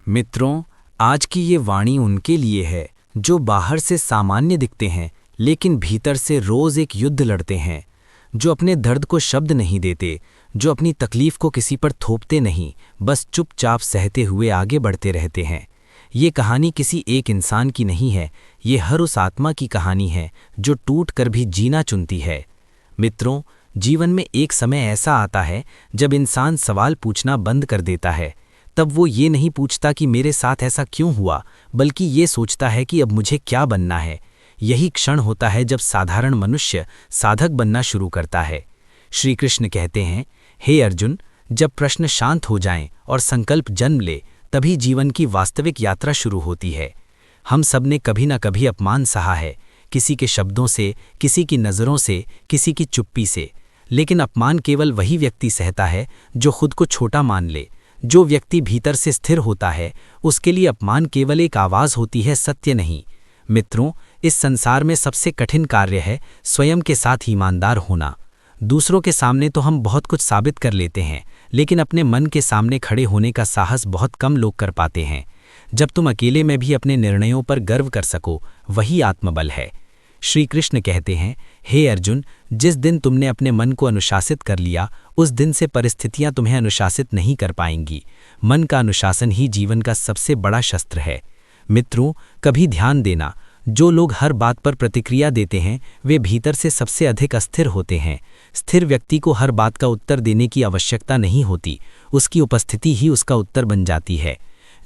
मित्रों, आज की ये वाणी उनके लिए है जो बाहर से सामान्य दिखते हैं लेकिन भीतर से रोज एक युद्ध लड़ते हैं, जो अपने दर्द को शब्द नहीं देते, जो अपनी तकलीफ को किसी पर थोपते नहीं, बस चुपचाप सहते हुए आगे बढ़ते रहते हैं। ये कहानी किसी एक इंसान की नहीं है, ये हर उस आत्मा की कहानी है जो टूट कर भी जीना चुनती है। मित्रों, जीवन में एक समय ऐसा आता है जब इंसान सवाल पूछना बंद कर देता है। तब वो ये नहीं पूछता कि मेरे साथ ऐसा क्यों हुआ, बल्कि ये सोचता है कि अब मुझे क्या बनना है। यही क्षण होता है जब साधारण मनुष्य साधक बनना शुरू करता है। श्री कृष्ण कहते हैं, हे अर्जुन, जब प्रश्न शांत हो जाएं और संकल्प जन्म ले, तभी जीवन की वास्तविक यात्रा शुरू होती है। हम सब ने कभी ना कभी अपमान सहा है, किसी के शब्दों से, किसी की नज़रों से, किसी की चुप्पी से। लेकिन अपमान केवल वही व्यक्ति सहता है जो खुद को छोटा मान ले। जो व्यक्ति भीतर से स्थिर होता है, उसके लिए अपमान केवल एक आवाज़ होती है, सत्य नहीं। मित्रों, इस संसार में सबसे कठिन कार्य है स्वयं के साथ ईमानदार होना। दूसरों के सामने तो हम बहुत कुछ साबित कर लेते हैं, लेकिन अपने मन के सामने खड़े होने का साहस बहुत कम लोग कर पाते हैं। जब तुम अकेले में भी अपने निर्णयों पर गर्व कर सको, वही आत्मबल है। श्री कृष्ण कहते हैं, हे अर्जुन, जिस दिन तुमने अपने मन को अनुशासित कर लिया, उस दिन से परिस्थितियां तुम्हें अनुशासित नहीं कर पाएंगी। मन का अनुशासन ही जीवन का सबसे बड़ा शस्त्र है। मित्रों, कभी ध्यान देना, जो लोग हर बात पर प्रतिक्रिया देते हैं, वे भीतर से सबसे अधिक अस्थिर होते हैं। स्थिर व्यक्ति को हर बात का उत्तर देने की आवश्यकता नहीं होती, उसकी उपस्थिति ही उसका उत्तर बन जाती है।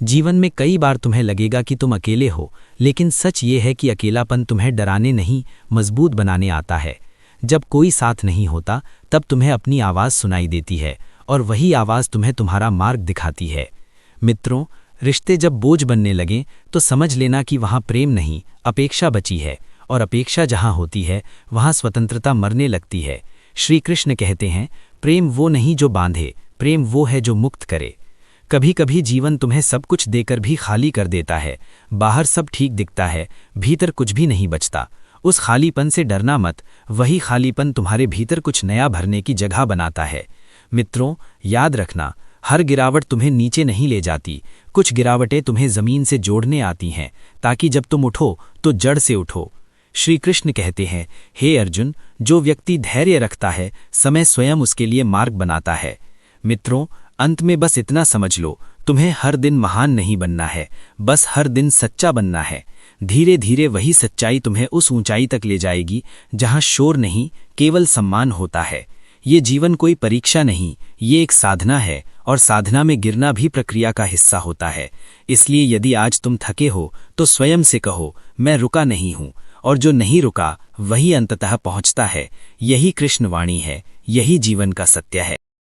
जीवन में कई बार तुम्हें लगेगा कि तुम अकेले हो, लेकिन सच ये है कि अकेलापन तुम्हें डराने नहीं, मजबूत बनाने आता है। जब कोई साथ नहीं होता, तब तुम्हें अपनी आवाज़ सुनाई देती है, और वही आवाज़ तुम्हें तुम्हारा मार्ग दिखाती है। मित्रों, रिश्ते जब बोझ बनने लगें तो समझ लेना कि वहाँ प्रेम नहीं, अपेक्षा बची है, और अपेक्षा जहाँ होती है, वहाँ स्वतंत्रता मरने लगती है। श्री कृष्ण कहते हैं, प्रेम वो नहीं जो बांधे, प्रेम वो है जो मुक्त करे। कभी कभी जीवन तुम्हें सब कुछ देकर भी खाली कर देता है। बाहर सब ठीक दिखता है, भीतर कुछ भी नहीं बचता। उस खालीपन से डरना मत, वही खालीपन तुम्हारे भीतर कुछ नया भरने की जगह बनाता है। मित्रों, याद रखना, हर गिरावट तुम्हें नीचे नहीं ले जाती, कुछ गिरावटें तुम्हें जमीन से जोड़ने आती हैं, ताकि जब तुम उठो तो जड़ से उठो। श्री कृष्ण कहते हैं, हे अर्जुन, जो व्यक्ति धैर्य रखता है, समय स्वयं उसके लिए मार्ग बनाता है। मित्रों, अंत में बस इतना समझ लो, तुम्हें हर दिन महान नहीं बनना है, बस हर दिन सच्चा बनना है। धीरे धीरे वही सच्चाई तुम्हें उस ऊंचाई तक ले जाएगी जहां शोर नहीं, केवल सम्मान होता है। ये जीवन कोई परीक्षा नहीं, ये एक साधना है, और साधना में गिरना भी प्रक्रिया का हिस्सा होता है। इसलिए यदि आज तुम थके हो तो स्वयं से कहो, मैं रुका नहीं हूँ, और जो नहीं रुका वही अंततः पहुँचता है। यही कृष्ण वाणी है, यही जीवन का सत्य है।